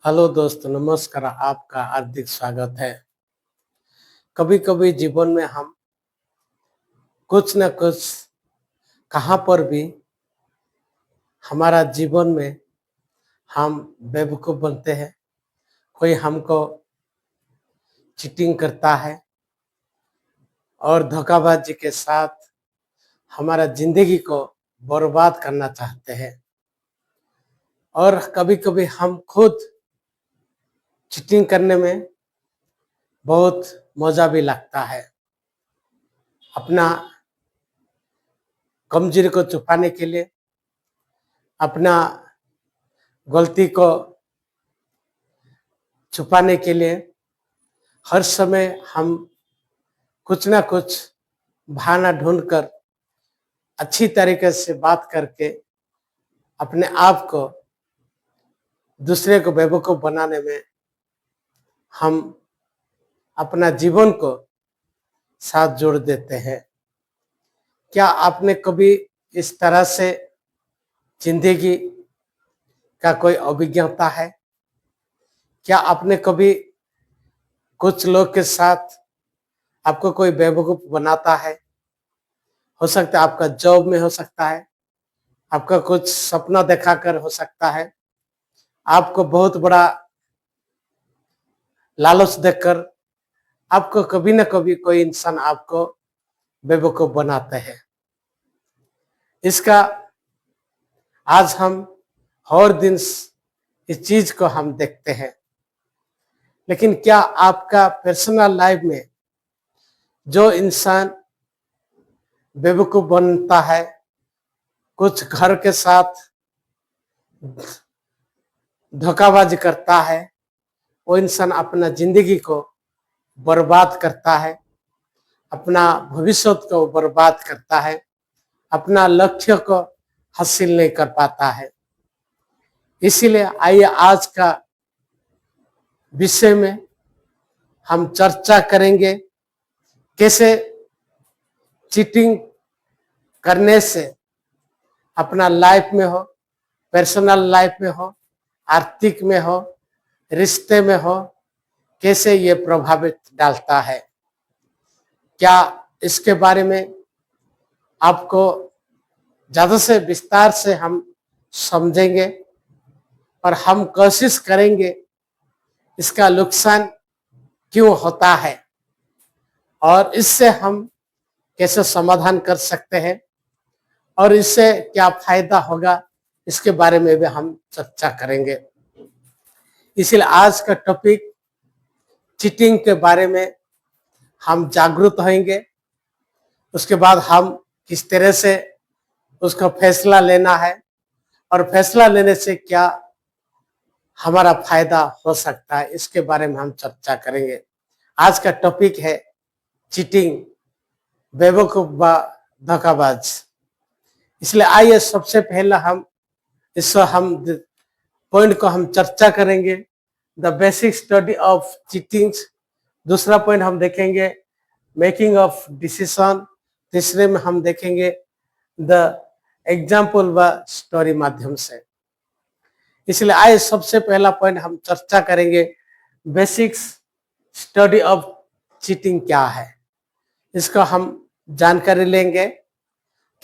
Hello दोस्त, नमस्कार। आपका हार्दिक स्वागत है। कभी कभी जीवन में हम कुछ न कुछ कहाँ पर भी हमारा जीवन में हम बेवकूफ़ बनते हैं। कोई हमको चीटिंग करता है और धोखाबाजी के साथ हमारा जिंदगी को बर्बाद करना चाहते हैं। और कभी कभी हम खुद चीटिंग करने में बहुत मज़ा भी लगता है। अपना कमजोरी को छुपाने के लिए, अपना गलती को छुपाने के लिए हर समय हम कुछ ना कुछ बहाना ढूंढकर अच्छी तरीके से बात करके अपने आप को दूसरे को बेवकूफ़ बनाने में हम अपना जीवन को साथ जोड़ देते हैं। क्या आपने कभी इस तरह से जिंदगी का कोई अभिज्ञता है? क्या आपने कभी कुछ लोग के साथ आपको कोई बेवकूफ़ बनाता है? हो सकता है आपका जॉब में हो सकता है, आपका कुछ सपना दिखाकर हो सकता है, आपको बहुत बड़ा लालच देकर आपको कभी न कभी कोई इंसान आपको बेवकूफ़ बनाते हैं। इसका आज हम हर दिन इस चीज को हम देखते हैं। लेकिन क्या आपका पर्सनल लाइफ में जो इंसान बेवकूफ़ बनता है, कुछ घर के साथ धोखाबाजी करता है, वो इंसान अपना जिंदगी को बर्बाद करता है, अपना भविष्य को बर्बाद करता है, अपना लक्ष्य को हासिल नहीं कर पाता है। इसीलिए आइए आज का विषय में हम चर्चा करेंगे कैसे चीटिंग करने से अपना लाइफ में हो, पर्सनल लाइफ में हो, आर्थिक में हो, रिश्ते में हो, कैसे ये प्रभावित डालता है। क्या इसके बारे में आपको ज़्यादा से विस्तार से हम समझेंगे और हम कोशिश करेंगे इसका नुकसान क्यों होता है और इससे हम कैसे समाधान कर सकते हैं और इससे क्या फायदा होगा, इसके बारे में भी हम चर्चा करेंगे। इसलिए आज का टॉपिक चीटिंग के बारे में हम जागरूक होंगे। उसके बाद हम किस तरह से उसका फैसला लेना है और फैसला लेने से क्या हमारा फायदा हो सकता है, इसके बारे में हम चर्चा करेंगे। आज का टॉपिक है चीटिंग, बेवकूफ व धोखाबाज। इसलिए आइए सबसे पहला हम पॉइंट को हम चर्चा करेंगे, the basic study of cheating. दूसरा पॉइंट हम देखेंगे मेकिंग ऑफ डिसीजन। तीसरे में हम देखेंगे द एग्जाम्पल व स्टोरी माध्यम से। इसलिए आइए सबसे पहला पॉइंट हम चर्चा करेंगे, बेसिक स्टडी ऑफ चीटिंग क्या है, इसका हम जानकारी लेंगे।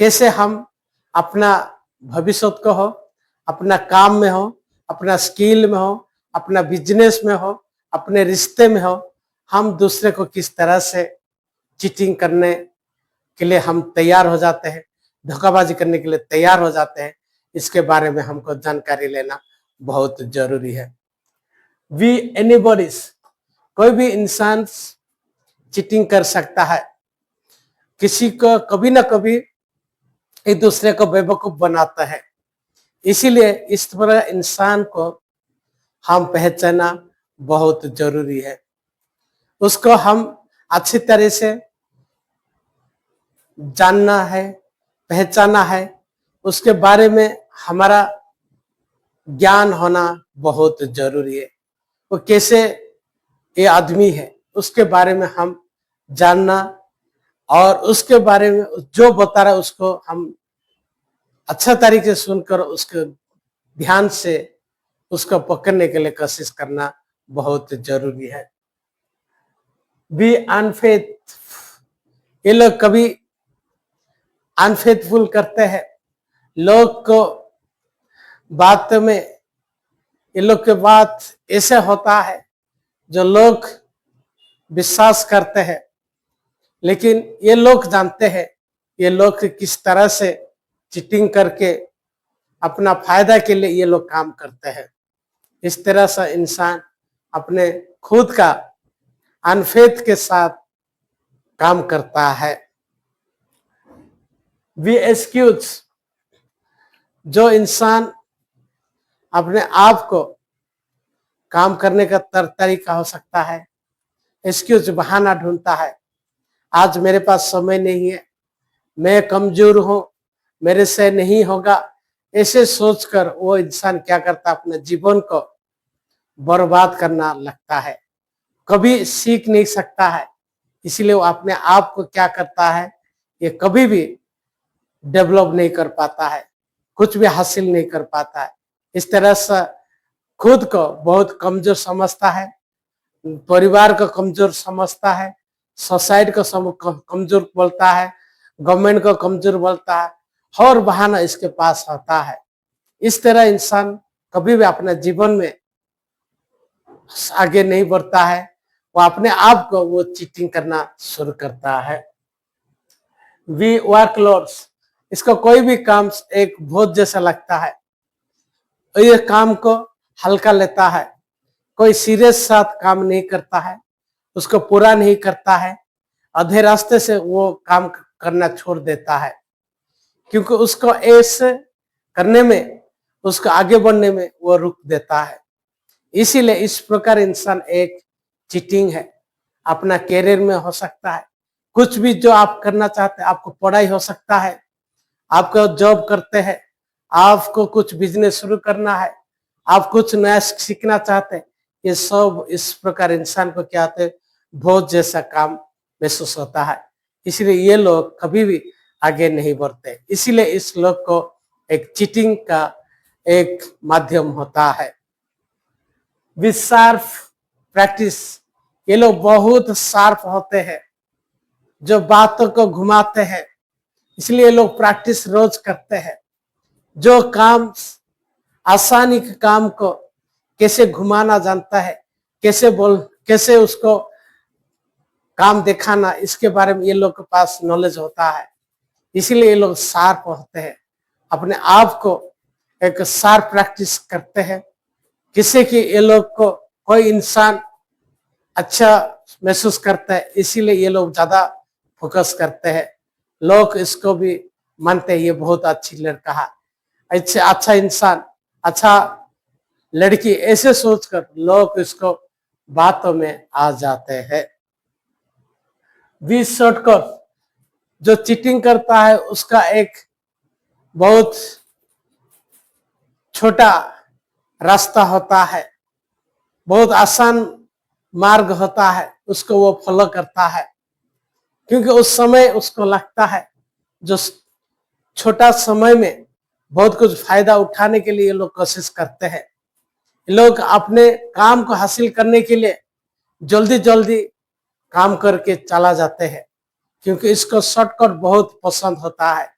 कैसे हम अपना भविष्य को हो, अपना काम में हो, अपना स्किल में हो, अपना बिजनेस में हो, अपने रिश्ते में हो, हम दूसरे को किस तरह से चीटिंग करने के लिए हम तैयार हो जाते हैं, धोखाबाजी करने के लिए तैयार हो जाते हैं, इसके बारे में हमको जानकारी लेना बहुत जरूरी है। वी एनीबॉडीज, कोई भी इंसान चीटिंग कर सकता है, किसी को कभी ना कभी एक दूसरे को बेवकूफ बनाता है। इसीलिए इस तरह इंसान को हम पहचानना बहुत जरूरी है। उसको हम अच्छी तरह से जानना है, पहचाना है, उसके बारे में हमारा ज्ञान होना बहुत जरूरी है। वो कैसे ये आदमी है, उसके बारे में हम जानना और उसके बारे में जो बता रहा है उसको हम अच्छा तरीके से सुनकर उसके ध्यान से उसको पकड़ने के लिए कोशिश करना बहुत जरूरी है। बी अनफेथ, ये लोग कभी अनफेथफुल करते हैं लोग को, बात में ये लोग के बात ऐसे होता है जो लोग विश्वास करते हैं, लेकिन ये लोग जानते हैं ये लोग किस तरह से चीटिंग करके अपना फायदा के लिए ये लोग काम करते हैं। इस तरह से इंसान अपने खुद का अनफेथ के साथ काम करता है। वी एक्सक्यूज, जो इंसान अपने आप को काम करने का तरीका हो सकता है, एक्सक्यूज बहाना ढूंढता है, आज मेरे पास समय नहीं है, मैं कमजोर हूं, मेरे से नहीं होगा, ऐसे सोचकर वो इंसान क्या करता है, अपने जीवन को बर्बाद करना लगता है, कभी सीख नहीं सकता है। इसलिए वो अपने आप को क्या करता है, ये कभी भी डेवलप नहीं कर पाता है, कुछ भी हासिल नहीं कर पाता है। इस तरह से खुद को बहुत कमजोर समझता है, परिवार को कमजोर समझता है, सोसाइटी को कमजोर बोलता है, गवर्नमेंट को कमजोर बोलता है, और बहाना इसके पास होता है। इस तरह इंसान कभी भी अपने जीवन में आगे नहीं बढ़ता है, वो अपने आप को वो चीटिंग करना शुरू करता है। वी वर्कलोड्स, इसको कोई भी काम एक बोझ जैसा लगता है, ये काम को हल्का लेता है, कोई सीरियस साथ काम नहीं करता है, उसको पूरा नहीं करता है, आधे रास्ते से वो काम करना छोड़ देता है, क्योंकि उसको ऐसे करने में, उसको आगे बढ़ने में वो रुक देता है। इसीलिए इस प्रकार इंसान एक चीटिंग है, अपना कैरियर में हो सकता है, कुछ भी जो आप करना चाहते हैं, आपको पढ़ाई हो सकता है, आपको जॉब करते हैं, आपको कुछ बिजनेस शुरू करना है, आप कुछ नया सीखना चाहते हैं, ये सब इस प्रकार इंसान को क्या होते हैं, बोझ जैसा काम महसूस होता है। इसलिए ये लोग कभी भी आगे नहीं बढ़ते, इसीलिए इस लोग को एक चीटिंग का एक माध्यम होता है। विद शार्प प्रैक्टिस, ये लोग बहुत शार्प होते हैं, जो बातों को घुमाते हैं, इसलिए लोग प्रैक्टिस रोज करते हैं, जो काम आसानी के काम को कैसे घुमाना जानता है, कैसे उसको काम दिखाना, इसके बारे में ये लोग के पास नॉलेज होता है, इसीलिए ये लोग शार्प होते हैं, अपने आप को एक शार्प प्रैक्टिस करते हैं, किसी की ये लोग को कोई इंसान अच्छा महसूस करता है, इसीलिए ये लोग ज्यादा फोकस करते हैं, लोग इसको भी मानते हैं ये बहुत अच्छी लड़का है, अच्छा इंसान, अच्छा लड़की, ऐसे सोचकर लोग इसको बातों में आ जाते हैं। बीच शॉर्टकट, जो चीटिंग करता है उसका एक बहुत छोटा रास्ता होता है, बहुत आसान मार्ग होता है, उसको वो फॉलो करता है, क्योंकि उस समय उसको लगता है जो छोटा समय में बहुत कुछ फायदा उठाने के लिए लोग कोशिश करते हैं, लोग अपने काम को हासिल करने के लिए जल्दी जल्दी काम करके चला जाते हैं, क्योंकि इसको शॉर्टकट बहुत पसंद होता है।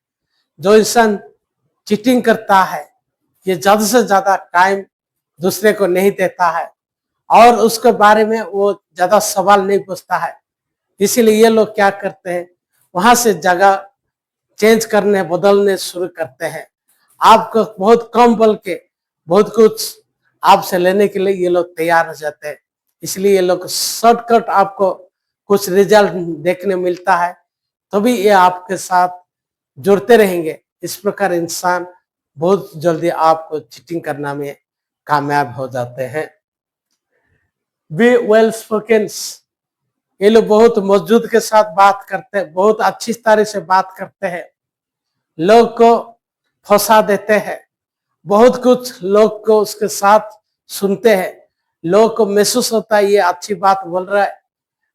जो इंसान चीटिंग करता है ये ज्यादा से ज्यादा टाइम दूसरे को नहीं देता है और उसके बारे में वो ज्यादा सवाल नहीं पूछता है, इसीलिए ये लोग क्या करते हैं, वहां से जगह चेंज करने बदलने शुरू करते हैं, आपको बहुत कम बोल के बहुत कुछ आपसे लेने के लिए ये लोग तैयार हो जाते हैं, इसलिए ये लोग शॉर्टकट आपको कुछ रिजल्ट देखने मिलता है, तभी ये आपके साथ जुड़ते रहेंगे। इस प्रकार इंसान बहुत जल्दी आपको चीटिंग करना में कामयाब हो जाते हैं। बी वेल स्पोकन, ये लोग बहुत मौजूद के साथ बात करते हैं, बहुत अच्छी तरह से बात करते हैं, लोग को फंसा देते हैं, बहुत कुछ लोग को उसके साथ सुनते हैं, लोग को महसूस होता है ये अच्छी बात बोल रहा है,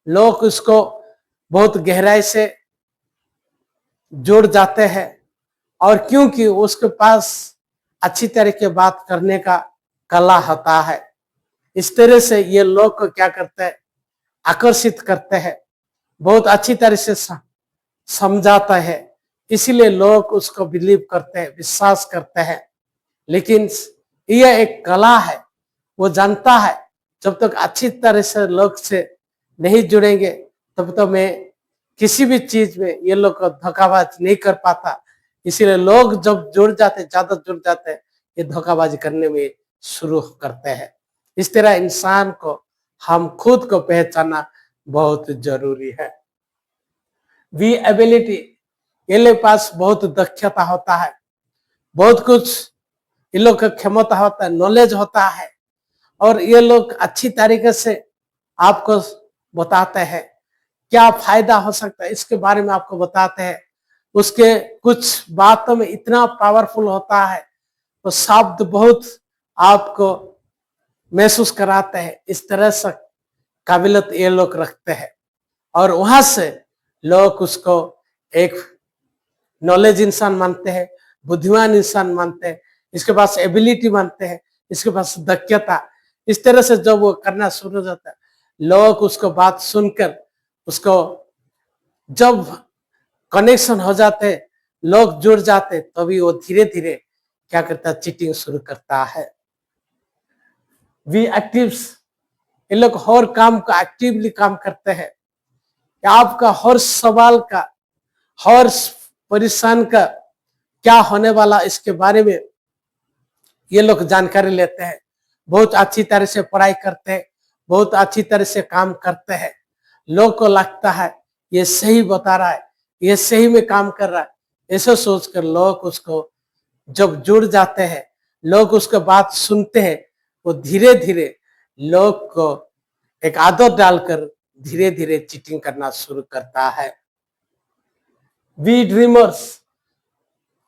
लोग उसको बहुत गहराई से जुड़ जाते हैं, और क्योंकि उसके पास अच्छी तरह की बात करने का कला होता है। इस तरह से ये लोग को क्या करते हैं, आकर्षित करते हैं, बहुत अच्छी तरह से समझाता है, इसीलिए लोग उसको बिलीव करते हैं, विश्वास करते हैं। लेकिन यह एक कला है, वो जानता है जब तक अच्छी तरह से लोग से नहीं जुड़ेंगे तब तक मैं किसी भी चीज में ये लोग को धोखाबाज नहीं कर पाता। इसीलिए लोग जब जुड़ जाते, ज्यादा जुड़ जाते हैं, ये धोखाबाजी करने में शुरू करते हैं। इस तरह इंसान को हम खुद को पहचानना बहुत जरूरी है। वी एबिलिटी, ये लोग पास बहुत दक्षता होता है, बहुत कुछ ये लोग का क्षमता होता है, नॉलेज होता है, और ये लोग अच्छी तरीके से आपको बताते हैं क्या फायदा हो सकता है, इसके बारे में आपको बताते हैं। उसके कुछ बातों में इतना पावरफुल होता है, तो शब्द बहुत आपको महसूस कराते हैं। इस तरह से काबिलियत ये लोग रखते हैं, और वहां से लोग उसको एक नॉलेज इंसान मानते हैं, बुद्धिमान इंसान मानते हैं, इसके पास एबिलिटी मानते हैं, इसके पास दक्षता। इस तरह से जब वो करना शुरू हो जाता है, लोग उसको बात सुनकर उसको जब कनेक्शन हो जाते, लोग जुड़ जाते, तभी वो धीरे धीरे क्या करता है, चीटिंग शुरू करता है। वी एक्टिव्स, ये लोग हर काम का एक्टिवली काम करते हैं। आपका हर सवाल का, हर परेशान का क्या होने वाला, इसके बारे में ये लोग जानकारी लेते हैं, बहुत अच्छी तरह से पढ़ाई करते हैं, बहुत अच्छी तरह से काम करते हैं। लोग को लगता है ये सही बता रहा है, ये सही में काम कर रहा है, ऐसा सोचकर लोग उसको जब जुड़ जाते हैं, लोग उसको बात सुनते हैं, वो धीरे धीरे लोग को एक आदत डालकर धीरे धीरे चीटिंग करना शुरू करता है। वी ड्रीमर्स,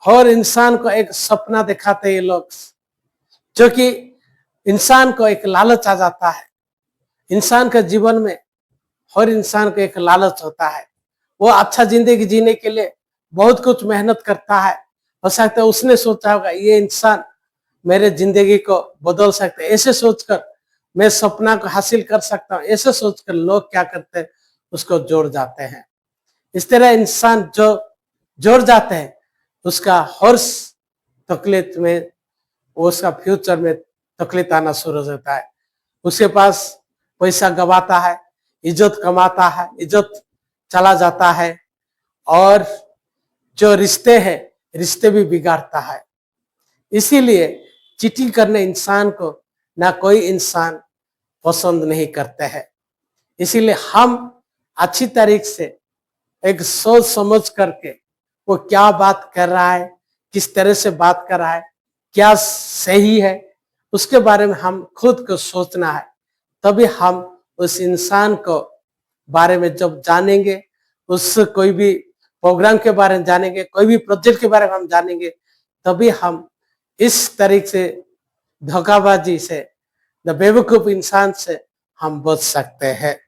हर इंसान को एक सपना दिखाते हैं ये लोग, जो कि इंसान को एक लालच आ जाता है। इंसान के जीवन में हर इंसान को एक लालच होता है, वो अच्छा जिंदगी जीने के लिए बहुत कुछ मेहनत करता है। हो सकता है उसने सोचा होगा ये इंसान मेरे जिंदगी को बदल सकते हैं, ऐसे सोचकर मैं सपना को हासिल कर सकता हूँ, ऐसे सोचकर लोग क्या करते हैं, उसको जोड़ जाते हैं। इस तरह इंसान जो जोड़ जाते हैं, उसका हर तकलीफ में, उसका फ्यूचर में तकलीफ आना शुरू हो जाता है। उसके पास पैसा गवाता है, इज्जत कमाता है, इज्जत चला जाता है, और जो रिश्ते हैं, रिश्ते भी बिगाड़ता है। इसीलिए चीटिंग करने इंसान को ना कोई इंसान पसंद नहीं करते हैं। इसीलिए हम अच्छी तरीके से एक सोच समझ करके वो क्या बात कर रहा है, किस तरह से बात कर रहा है, क्या सही है, उसके बारे में हम खुद को सोचना है। तभी हम उस इंसान को बारे में जब जानेंगे, उस कोई भी प्रोग्राम के बारे में जानेंगे, कोई भी प्रोजेक्ट के बारे में हम जानेंगे, तभी हम इस तरीके से धोखाबाजी से, द बेवकूफ इंसान से हम बच सकते हैं।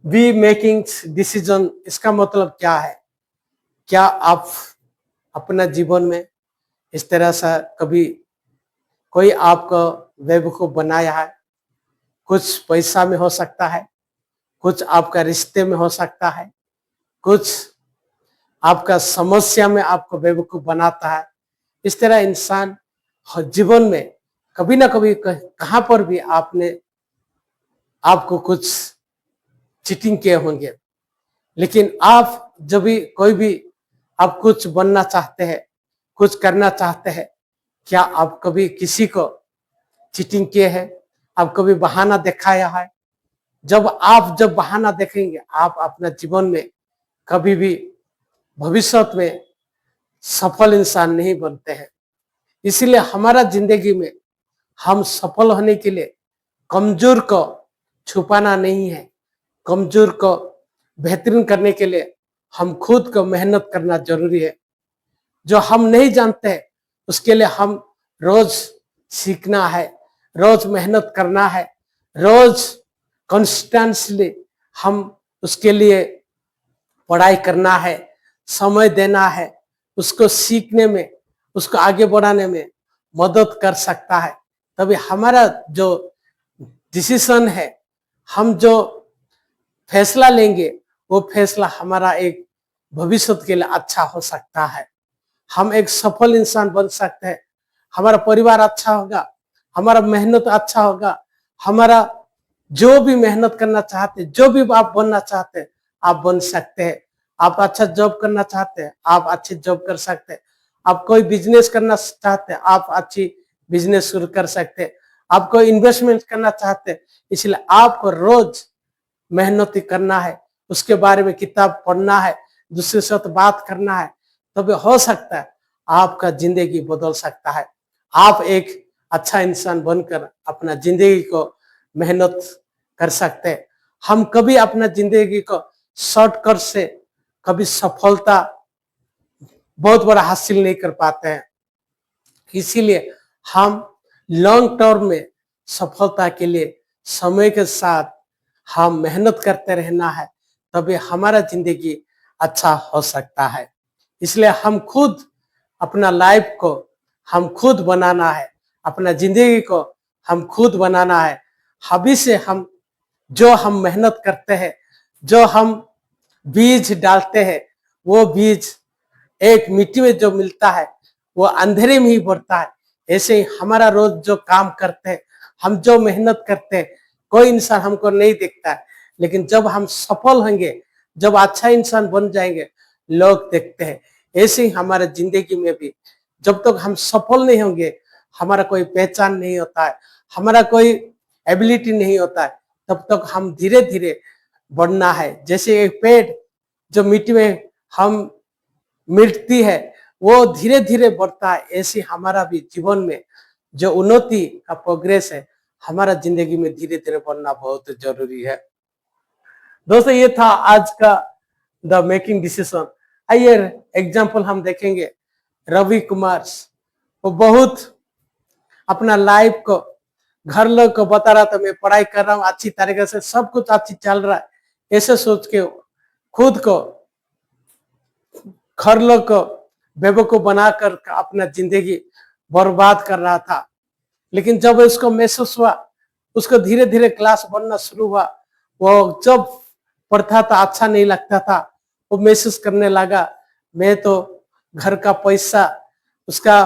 बी मेकिंग डिसीजन, इसका मतलब क्या है? क्या आप अपना जीवन में इस तरह से कभी कोई आपको बेवकूफ बनाया है? कुछ पैसा में हो सकता है, कुछ आपका रिश्ते में हो सकता है, कुछ आपका समस्या में आपको बेवकूफ बनाता है। इस तरह इंसान जीवन में कभी ना कभी कहां पर भी आपको कुछ चीटिंग किए होंगे। लेकिन आप जब भी कोई भी आप कुछ बनना चाहते हैं, कुछ करना चाहते हैं, क्या आप कभी किसी को चीटिंग किए हैं? आप कभी बहाना दिखाया है? जब बहाना देखेंगे, आप अपना जीवन में कभी भी भविष्य में सफल इंसान नहीं बनते हैं। इसीलिए हमारा जिंदगी में हम सफल होने के लिए कमजोर को छुपाना नहीं है, कमजोर को बेहतरीन करने के लिए हम खुद को मेहनत करना जरूरी है। जो हम नहीं जानते उसके लिए हम रोज सीखना है, रोज मेहनत करना है, रोज कॉन्स्टेंटली हम उसके लिए पढ़ाई करना है, समय देना है, उसको सीखने में, उसको आगे बढ़ाने में, मदद कर सकता है। तभी हमारा जो डिसीजन है, हम जो फैसला लेंगे, वो फैसला हमारा एक भविष्य के लिए अच्छा हो सकता है। हम एक सफल इंसान बन सकते हैं। हमारा परिवार अच्छा होगा, हमारा मेहनत अच्छा होगा, हमारा जो भी मेहनत करना चाहते, जो भी आप बनना चाहते हैं, आप बन सकते हैं। आप अच्छा जॉब करना चाहते हैं, आप अच्छी जॉब कर सकते हैं। आप कोई बिजनेस करना चाहते हैं, आप अच्छी बिजनेस शुरू कर सकते हैं। आप कोई इन्वेस्टमेंट करना चाहते हैं, इसलिए आपको रोज मेहनत करना है, उसके बारे में किताब पढ़ना है, दूसरे से बात करना है, तभी हो सकता है आपका जिंदगी बदल सकता है। आप एक अच्छा इंसान बनकर अपना जिंदगी को मेहनत कर सकते हैं। हम कभी अपना जिंदगी को शॉर्टकट से कभी सफलता बहुत बड़ा हासिल नहीं कर पाते हैं। इसीलिए हम लॉन्ग टर्म में सफलता के लिए समय के साथ हम मेहनत करते रहना है, तभी हमारा जिंदगी अच्छा हो सकता है। इसलिए हम खुद अपना लाइफ को हम खुद बनाना है, अपना जिंदगी को हम खुद बनाना है। अभी से हम जो हम मेहनत करते हैं, जो हम बीज डालते हैं, वो बीज एक मिट्टी में जो मिलता है वो अंधेरे में ही बढ़ता है। ऐसे ही हमारा रोज जो काम करते हैं, हम जो मेहनत करते हैं, कोई इंसान हमको नहीं देखता है, लेकिन जब हम सफल होंगे, जब अच्छा इंसान बन जाएंगे, लोग देखते हैं। ऐसे ही हमारे जिंदगी में भी जब तक हम सफल नहीं होंगे, हमारा कोई पहचान नहीं होता है, हमारा कोई एबिलिटी नहीं होता है, तब तक हम धीरे धीरे बढ़ना है। जैसे एक पेड़ जो मिट्टी में हम मिटती है, वो धीरे धीरे बढ़ता है, ऐसे हमारा भी जीवन में जो उन्नति का प्रोग्रेस है, हमारा जिंदगी में धीरे धीरे बढ़ना बहुत जरूरी है। दोस्तों, ये था आज का द मेकिंग डिसीजन। आइए एग्जाम्पल हम देखेंगे रवि कुमार। वो बहुत अपना लाइफ को घर लोग को बता रहा था, मैं पढ़ाई कर रहा हूँ अच्छी तरीके से, सब कुछ अच्छी चल रहा है, ऐसे सोच के खुद को घर लोग को बेवकूफ बनाकर अपना जिंदगी बर्बाद कर रहा था। लेकिन जब उसको महसूस हुआ, उसको धीरे धीरे क्लास बढ़ना शुरू हुआ, वो जब पढ़ता था अच्छा नहीं लगता था, वो महसूस करने लगा मैं तो घर का पैसा, उसका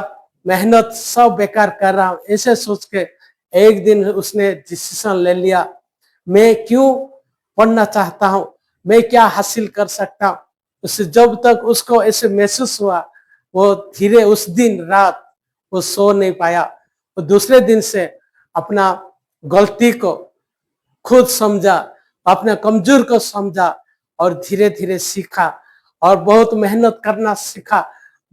मेहनत सब बेकार कर रहा हूँ। ऐसे सोच के एक दिन उसने डिसीजन ले लिया, मैं क्यों पढ़ना चाहता हूँ, मैं क्या हासिल कर सकता हूँ। उससे जब तक उसको ऐसे महसूस हुआ, वो धीरे उस दिन रात वो सो नहीं पाया। वो दूसरे दिन से अपना गलती को खुद समझा, अपने कमजोर को समझा और धीरे धीरे सीखा और बहुत मेहनत करना सीखा।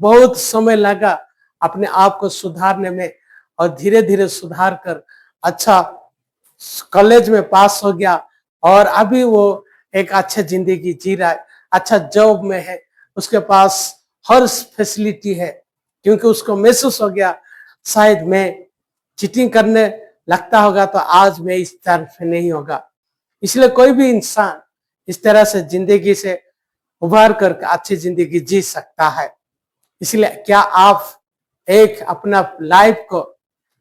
बहुत समय लगा अपने आप को सुधारने में और धीरे धीरे सुधार कर अच्छा कॉलेज में पास हो गया और अभी वो एक अच्छी जिंदगी जी रहा है, अच्छा जॉब में है, उसके पास हर फैसिलिटी है, क्योंकि उसको महसूस हो गया शायद मैं चीटिंग करने लगता होगा तो आज मैं इस तरह से नहीं होगा। इसलिए कोई भी इंसान इस तरह से जिंदगी से उभार कर अच्छी जिंदगी जी सकता है। इसलिए क्या आप एक अपना लाइफ को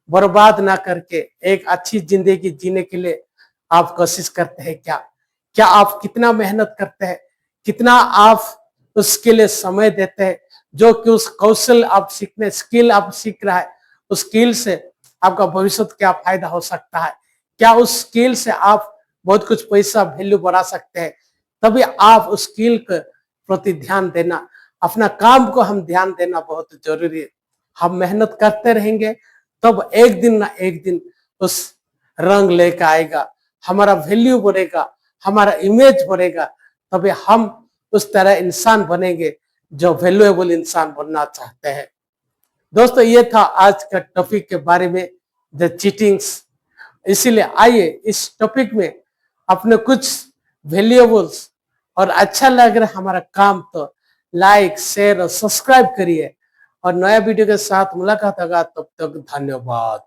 बर्बाद ना करके एक अच्छी जिंदगी जीने के लिए आप कोशिश करते हैं क्या? क्या आप कितना मेहनत करते हैं, कितना आप उसके लिए समय देते हैं, जो कि उस कौशल आप सीखने स्किल आप सीख रहा है, उस स्किल से आपका भविष्य क्या फायदा हो सकता है? क्या उस स्किल से आप बहुत कुछ पैसा वैल्यू बढ़ा सकते हैं? तभी आप उस स्किल के प्रति ध्यान देना, अपना काम को हम ध्यान देना बहुत जरूरी है। हम मेहनत करते रहेंगे तब एक दिन ना एक दिन उस रंग लेकर आएगा, हमारा वैल्यू बढ़ेगा, हमारा इमेज बढ़ेगा, तभी हम उस तरह इंसान बनेंगे जो वैल्यूएबल इंसान बनना चाहते हैं। दोस्तों, ये था आज का टॉपिक के बारे में, द चीटिंग्स। इसीलिए आइए इस टॉपिक में अपने कुछ वैल्यूएबल्स और अच्छा लग रहा है हमारा काम तो लाइक शेयर और सब्सक्राइब करिए और नया वीडियो के साथ मुलाकात होगा। तब तक धन्यवाद।